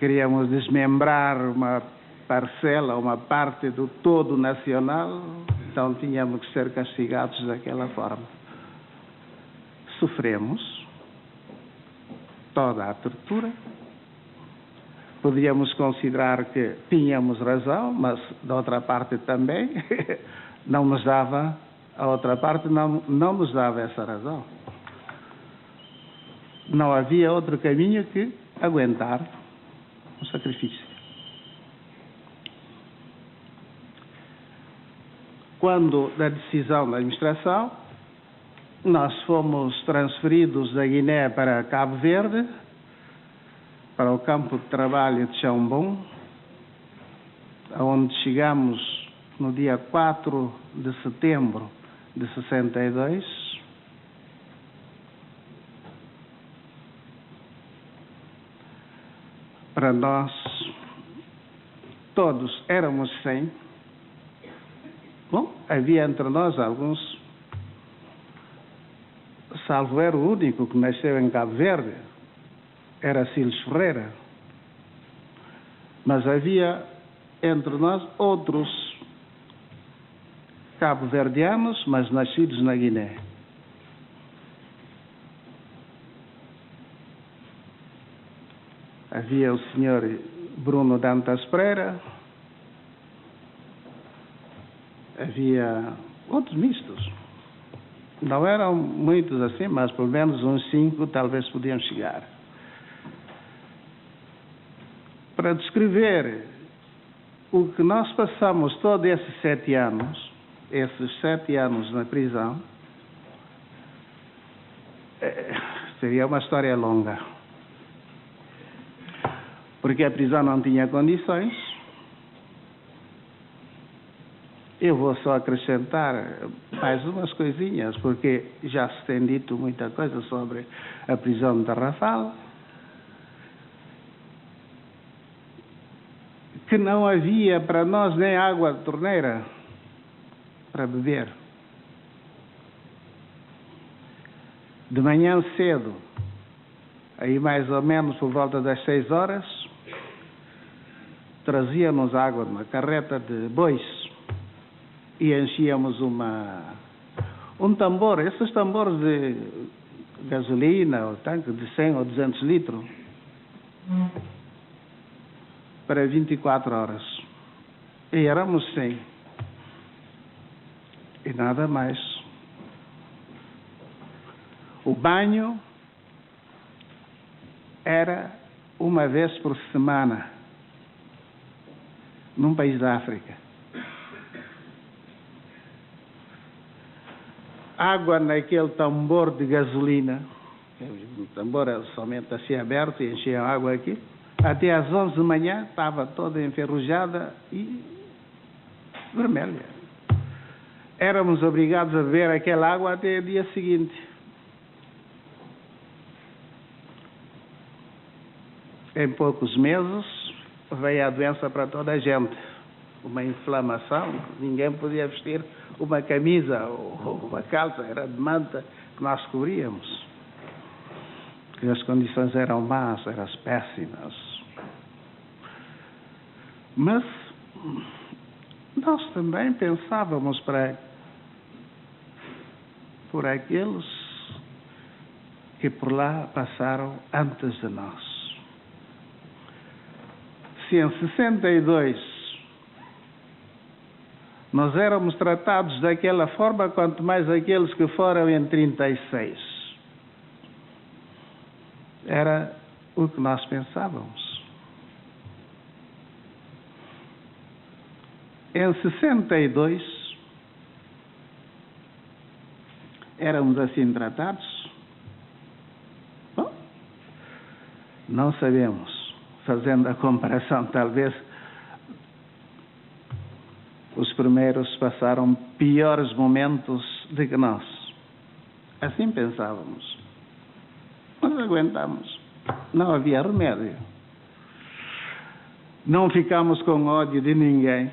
queríamos desmembrar uma parcela, uma parte do todo nacional, então tínhamos que ser castigados daquela forma. Sofremos toda a tortura. Podíamos considerar que tínhamos razão, mas da outra parte também não nos dava, a outra parte não nos dava essa razão. Não havia outro caminho que aguentar o sacrifício. Quando da decisão da administração, nós fomos transferidos da Guiné para Cabo Verde, para o campo de trabalho de Chambon, onde chegamos no dia 4 de setembro de 62. Para nós, todos éramos 100. Bom, havia entre nós alguns, salvo era o único que nasceu em Cabo Verde, era Siles Ferreira. Mas havia entre nós outros cabo-verdianos, mas nascidos na Guiné. Havia o senhor Bruno Dantas Pereira, havia outros mistos. Não eram muitos assim, mas pelo menos uns 5 talvez podiam chegar. Para descrever o que nós passamos todos esses 7 anos, na prisão, seria uma história longa. Porque a prisão não tinha condições. Eu vou só acrescentar mais umas coisinhas, porque já se tem dito muita coisa sobre a prisão de Tarrafal. Que não havia para nós nem água de torneira para beber. De manhã cedo, aí mais ou menos por volta das 6 horas, trazíamos água numa carreta de bois e enchíamos um tambor, esses tambores de gasolina, ou tanque de 100 ou 200 litros, para 24 horas. E éramos 100. E nada mais. O banho era uma vez por semana, num país da África. Água naquele tambor de gasolina, o tambor era somente assim aberto e enchia água aqui. Até às 11 de manhã estava toda enferrujada e vermelha. Éramos obrigados a beber aquela água até o dia seguinte. Em poucos meses veio a doença para toda a gente. Uma inflamação, ninguém podia vestir uma camisa ou uma calça, era de manta que nós cobríamos. Porque as condições eram más, eram péssimas. Mas nós também pensávamos por aqueles que por lá passaram antes de nós. Se em 62 nós éramos tratados daquela forma, quanto mais aqueles que foram em 36. Era o que nós pensávamos. Em 62, éramos assim tratados? Bom, não sabemos. Fazendo a comparação, talvez os primeiros passaram piores momentos do que nós. Assim pensávamos. Mas aguentamos. Não havia remédio. Não ficamos com ódio de ninguém.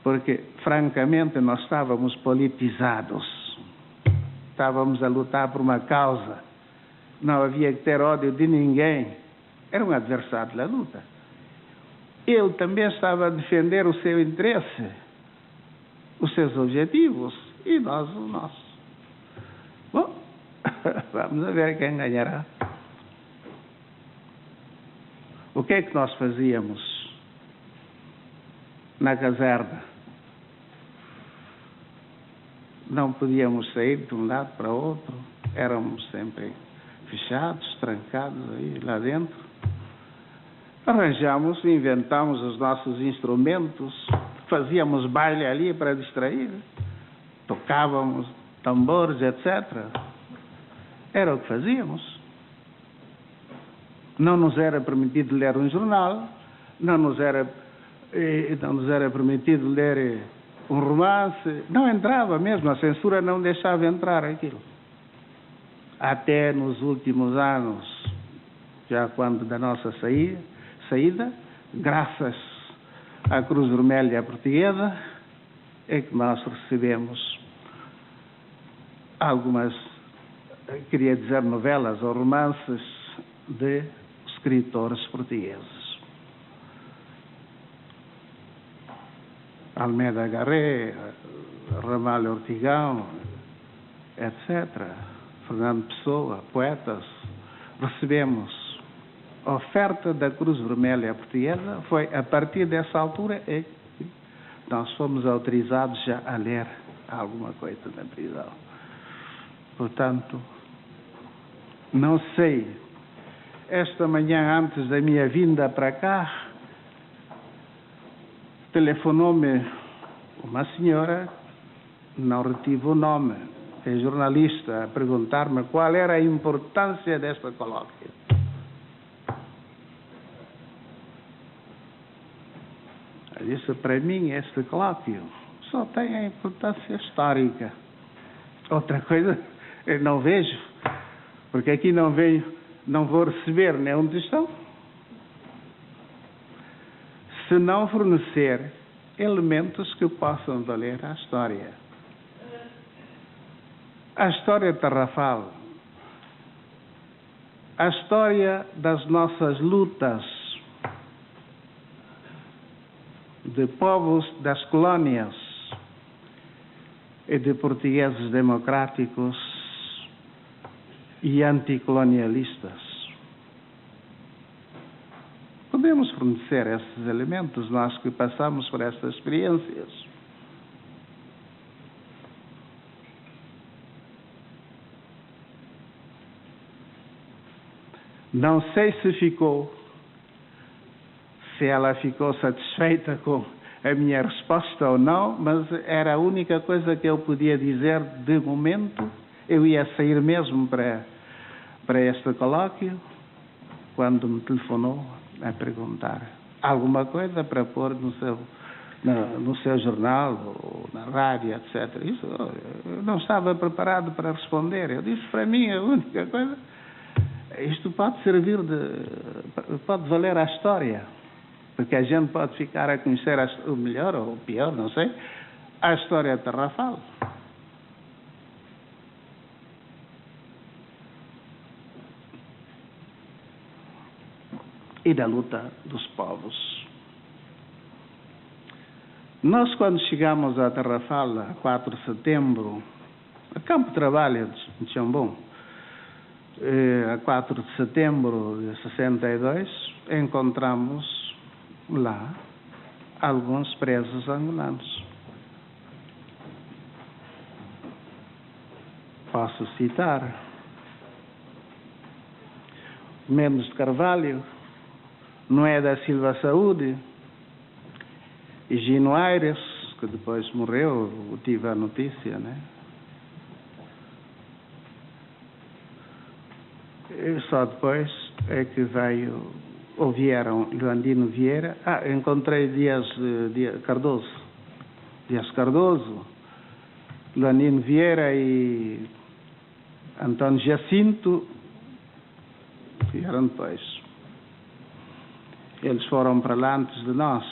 Porque, francamente, nós estávamos politizados. Estávamos a lutar por uma causa. Não havia que ter ódio de ninguém. era um adversário da luta. Ele também estava a defender o seu interesse, os seus objetivos, e nós o nosso. Bom, vamos a ver quem ganhará. O que é que nós fazíamos na caserna? Não podíamos sair de um lado para o outro, éramos sempre fechados, trancados aí lá dentro. Arranjamos, inventamos os nossos instrumentos, fazíamos baile ali para distrair, tocávamos tambores, etc. Era o que fazíamos. Não nos era permitido ler um jornal, não nos era permitido ler um romance, não entrava mesmo, a censura não deixava entrar aquilo. Até nos últimos anos, já quando da nossa saída, graças à Cruz Vermelha Portuguesa, é que nós recebemos algumas, queria dizer, novelas ou romances de escritores portugueses. Almeida Garré, Ramalho Ortigão, etc. Fernando Pessoa, poetas. Recebemos a oferta da Cruz Vermelha Portuguesa. Foi a partir dessa altura que nós fomos autorizados já a ler alguma coisa na prisão. Portanto, não sei, esta manhã, antes da minha vinda para cá, telefonou-me uma senhora, não retive o nome, é jornalista, a perguntar-me qual era a importância desta colóquio. Eu disse, para mim, este colóquio só tem a importância histórica. Outra coisa eu não vejo, porque aqui não vou receber nenhum tostão, se não fornecer elementos que possam valer à história. A história tarrafal, a história das nossas lutas de povos das colónias e de portugueses democráticos e anticolonialistas. Podemos fornecer esses elementos, nós que passamos por estas experiências. Não sei se ela ficou satisfeita com a minha resposta ou não, mas era a única coisa que eu podia dizer de momento. Eu ia sair mesmo para este colóquio, quando me telefonou a perguntar alguma coisa para pôr no seu jornal ou na rádio, etc. Isso, eu não estava preparado para responder. Eu disse, para mim, a única coisa, isto pode servir pode valer à história, porque a gente pode ficar a conhecer o melhor ou o pior, não sei, a história tarrafal. E da luta dos povos. Nós, quando chegamos a Tarrafal, a 4 de setembro, a Campo de Trabalho de Chambon, a 4 de setembro de 62, encontramos lá alguns presos angolanos. Posso citar Mendes de Carvalho, Noé da Silva Saúde, Higino Aires, que depois morreu, eu tive a notícia, né? E só depois é que vieram Leandino Vieira. Encontrei Dias Cardoso, Leandino Vieira e Antônio Jacinto, vieram depois. Eles foram para lá antes de nós.